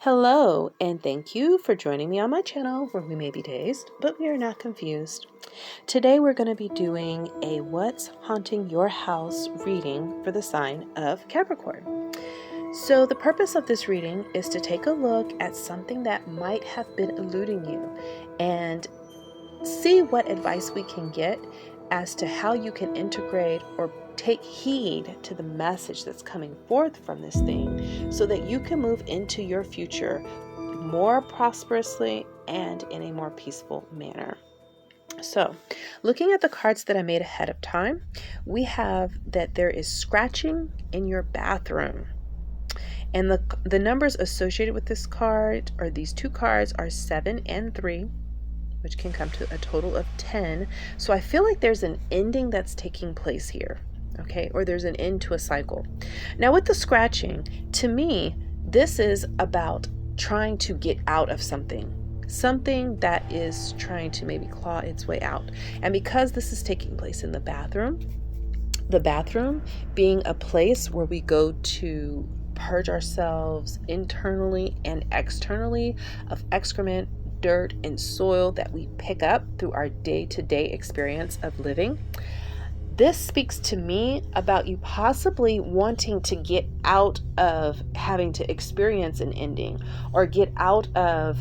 Hello, and thank you for joining me on my channel where we may be dazed, but we are not confused. Today we're going to be doing a What's Haunting Your House reading for the sign of Capricorn. So the purpose of this reading is to take a look at something that might have been eluding you and see what advice we can get as to how you can integrate or take heed to the message that's coming forth from this thing so that you can move into your future more prosperously and in a more peaceful manner. So, looking at the cards that I made ahead of time, we have that there is scratching in your bathroom. And the numbers associated with this card, or these two cards, are 7 and 3. Which can come to a total of 10. So I feel like there's an ending that's taking place here, okay? Or there's an end to a cycle. Now with the scratching, to me, this is about trying to get out of something that is trying to maybe claw its way out. And because this is taking place in the bathroom being a place where we go to purge ourselves internally and externally of excrement, dirt, and soil that we pick up through our day-to-day experience of living. This speaks to me about you possibly wanting to get out of having to experience an ending or get out of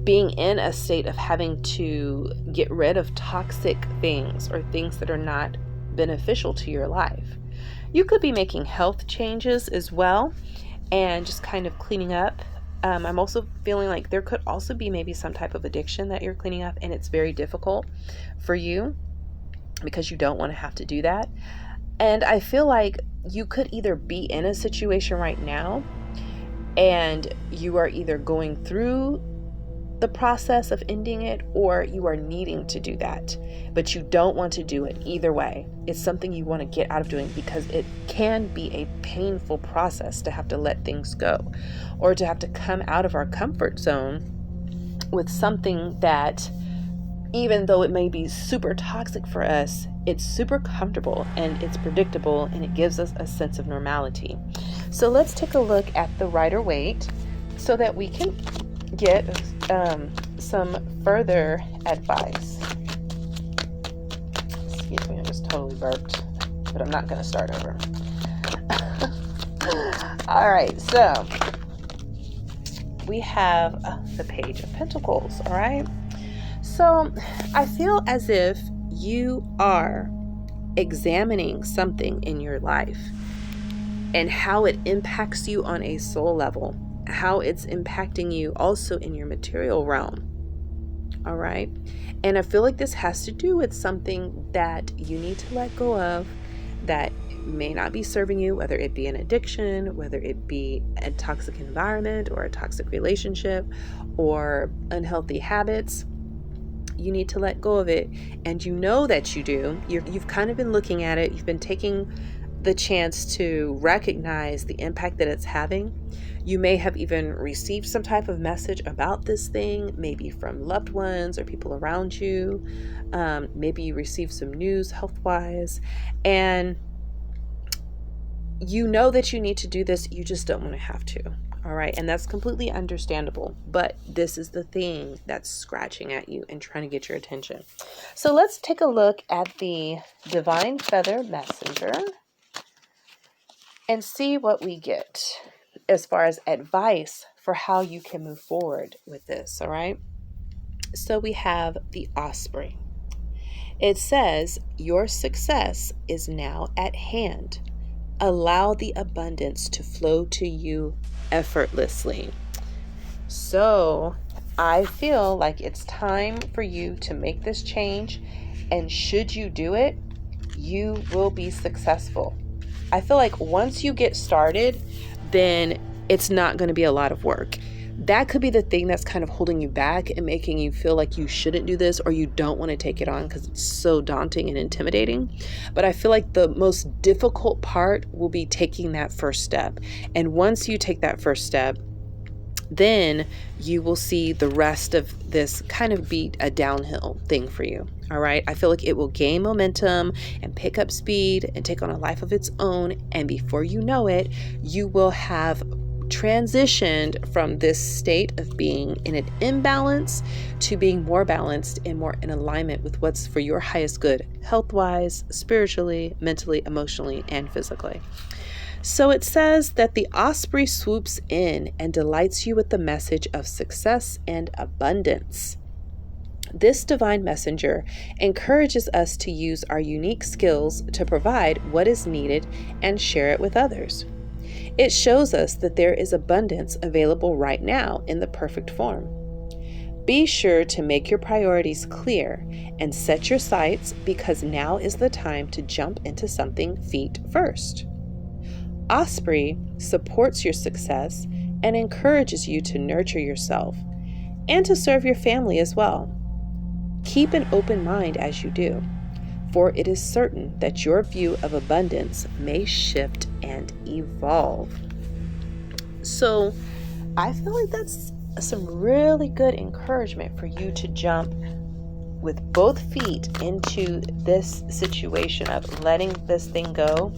being in a state of having to get rid of toxic things or things that are not beneficial to your life. You could be making health changes as well and just kind of cleaning up. I'm also feeling like there could also be maybe some type of addiction that you're cleaning up, and it's very difficult for you because you don't want to have to do that. And I feel like you could either be in a situation right now and you are either going through the process of ending it, or you are needing to do that, but you don't want to do it. Either way, it's something you want to get out of doing because it can be a painful process to have to let things go or to have to come out of our comfort zone with something that, even though it may be super toxic for us, it's super comfortable and it's predictable and it gives us a sense of normality. So let's take a look at the Rider-Waite so that we can get some further advice. Excuse me, I just totally burped, but I'm not going to start over. All right, so we have the Page of Pentacles, all right? So I feel as if you are examining something in your life and how it impacts you on a soul level, how it's impacting you also in your material realm. All right. And I feel like this has to do with something that you need to let go of that may not be serving you, whether it be an addiction, whether it be a toxic environment or a toxic relationship or unhealthy habits. You need to let go of it. And you know that you do. You've kind of been looking at it. You've been taking the chance to recognize the impact that it's having. You may have even received some type of message about this thing, maybe from loved ones or people around you. Maybe you received some news health-wise, and you know that you need to do this. You just don't want to have to. All right. And that's completely understandable. But this is the thing that's scratching at you and trying to get your attention. So let's take a look at the Divine Feather Messenger and see what we get as far as advice for how you can move forward with this, all right? So we have the Osprey. It says, your success is now at hand. Allow the abundance to flow to you effortlessly. So I feel like it's time for you to make this change, and should you do it, you will be successful. I feel like once you get started, then it's not going to be a lot of work. That could be the thing that's kind of holding you back and making you feel like you shouldn't do this or you don't want to take it on because it's so daunting and intimidating. But I feel like the most difficult part will be taking that first step. And once you take that first step, then you will see the rest of this kind of be a downhill thing for you. All right. I feel like it will gain momentum and pick up speed and take on a life of its own. And before you know it, you will have transitioned from this state of being in an imbalance to being more balanced and more in alignment with what's for your highest good, health-wise, spiritually, mentally, emotionally, and physically. So it says that the osprey swoops in and delights you with the message of success and abundance. This divine messenger encourages us to use our unique skills to provide what is needed and share it with others. It shows us that there is abundance available right now in the perfect form. Be sure to make your priorities clear and set your sights, because now is the time to jump into something feet first. Osprey supports your success and encourages you to nurture yourself and to serve your family as well. Keep an open mind as you do, for it is certain that your view of abundance may shift and evolve. So I feel like that's some really good encouragement for you to jump with both feet into this situation of letting this thing go.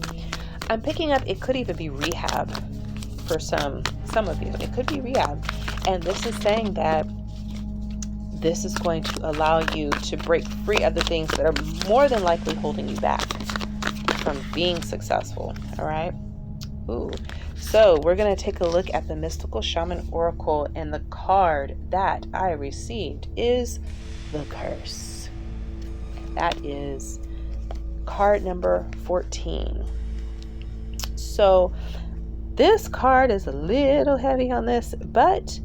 I'm picking up, it could even be rehab for some of you. It could be rehab. And this is saying that this is going to allow you to break free of the things that are more than likely holding you back from being successful. All right. Ooh. So we're going to take a look at the Mystical Shaman Oracle, and the card that I received is the Curse. That is card number 14. So this card is a little heavy on this, but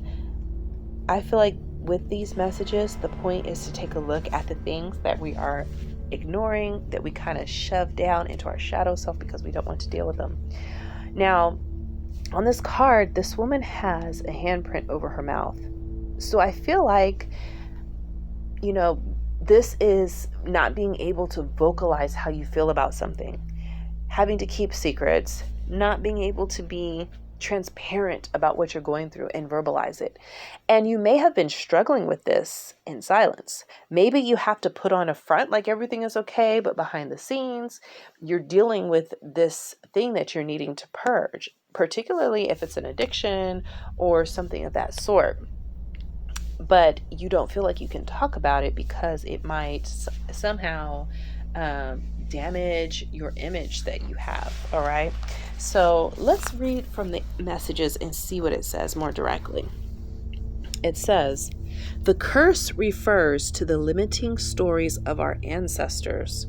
I feel like with these messages, the point is to take a look at the things that we are ignoring, that we kind of shove down into our shadow self because we don't want to deal with them. Now, on this card, this woman has a handprint over her mouth. So I feel like, this is not being able to vocalize how you feel about something, having to keep secrets, not being able to be transparent about what you're going through and verbalize it. And you may have been struggling with this in silence. Maybe you have to put on a front like everything is okay, but behind the scenes, you're dealing with this thing that you're needing to purge, particularly if it's an addiction or something of that sort. But you don't feel like you can talk about it because it might somehow damage your image that you have. All right. So let's read from the messages and see what it says more directly. It says, the curse refers to the limiting stories of our ancestors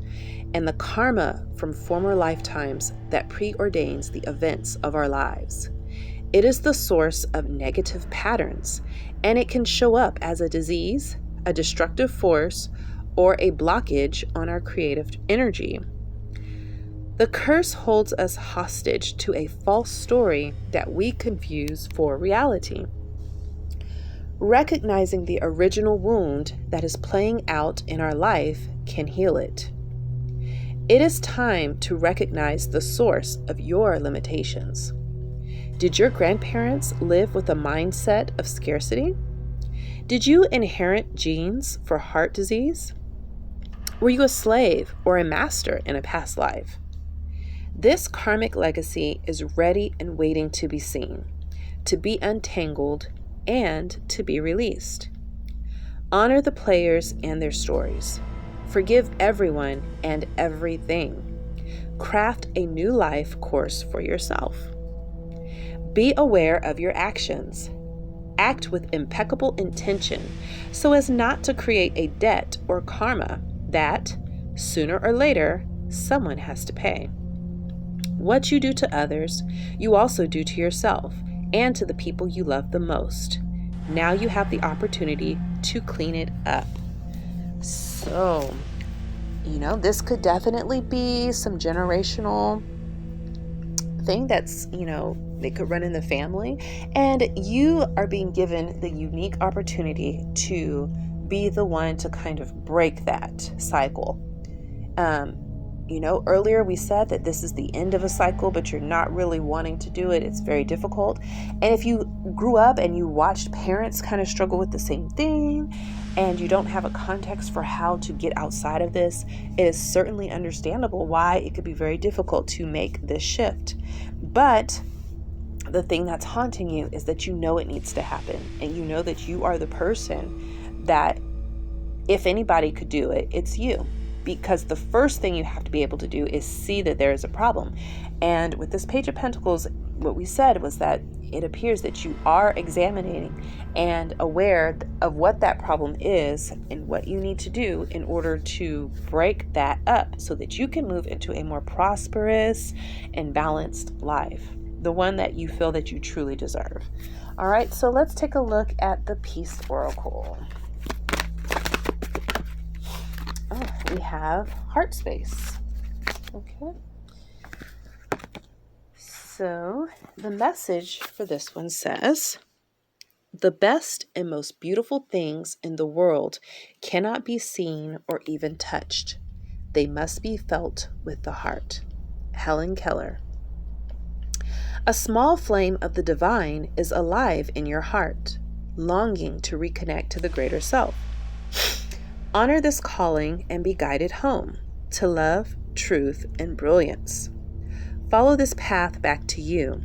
and the karma from former lifetimes that preordains the events of our lives. It is the source of negative patterns, and it can show up as a disease, a destructive force, or a blockage on our creative energy. The curse holds us hostage to a false story that we confuse for reality. Recognizing the original wound that is playing out in our life can heal it. It is time to recognize the source of your limitations. Did your grandparents live with a mindset of scarcity? Did you inherit genes for heart disease? Were you a slave or a master in a past life? This karmic legacy is ready and waiting to be seen, to be untangled, and to be released. Honor the players and their stories. Forgive everyone and everything. Craft a new life course for yourself. Be aware of your actions. Act with impeccable intention so as not to create a debt or karma that, sooner or later, someone has to pay. What you do to others, you also do to yourself and to the people you love the most. Now you have the opportunity to clean it up. So, this could definitely be some generational thing that's, they could run in the family. And you are being given the unique opportunity to be the one to kind of break that cycle. Earlier we said that this is the end of a cycle, but you're not really wanting to do it. It's very difficult. And if you grew up and you watched parents kind of struggle with the same thing, and you don't have a context for how to get outside of this, it is certainly understandable why it could be very difficult to make this shift. But the thing that's haunting you is that you know it needs to happen, and you know that you are the person that, if anybody could do it, it's you. Because the first thing you have to be able to do is see that there is a problem. And with this Page of Pentacles, what we said was that it appears that you are examining and aware of what that problem is and what you need to do in order to break that up so that you can move into a more prosperous and balanced life, the one that you feel that you truly deserve. All right, so let's take a look at the Peace Oracle. Oh, we have heart space. Okay. So the message for this one says, the best and most beautiful things in the world cannot be seen or even touched. They must be felt with the heart. Helen Keller. A small flame of the divine is alive in your heart, longing to reconnect to the greater self. Honor this calling and be guided home to love, truth, and brilliance. Follow this path back to you.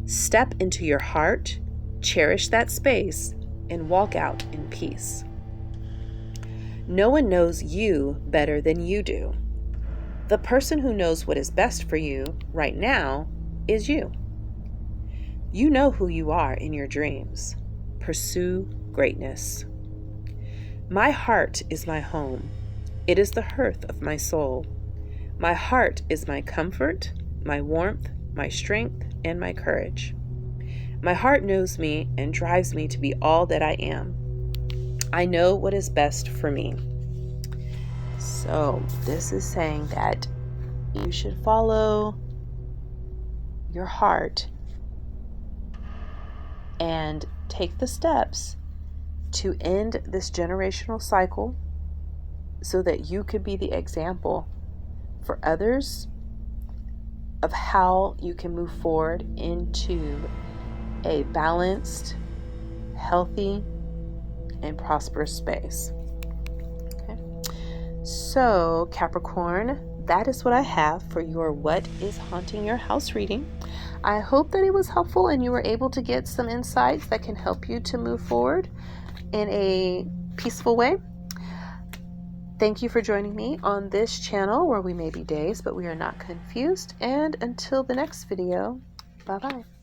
Step into your heart, cherish that space, and walk out in peace. No one knows you better than you do. The person who knows what is best for you right now is you. You know who you are in your dreams. Pursue greatness. My heart is my home. It is the hearth of my soul. My heart is my comfort, my warmth, my strength, and my courage. My heart knows me and drives me to be all that I am. I know what is best for me. So this is saying that you should follow your heart and take the steps to end this generational cycle so that you could be the example for others of how you can move forward into a balanced, healthy, and prosperous space. Okay. So, Capricorn, that is what I have for your What is Haunting Your House reading. I hope that it was helpful and you were able to get some insights that can help you to move forward in a peaceful way. Thank you for joining me on this channel where we may be dazed, but we are not confused. And until the next video, bye-bye.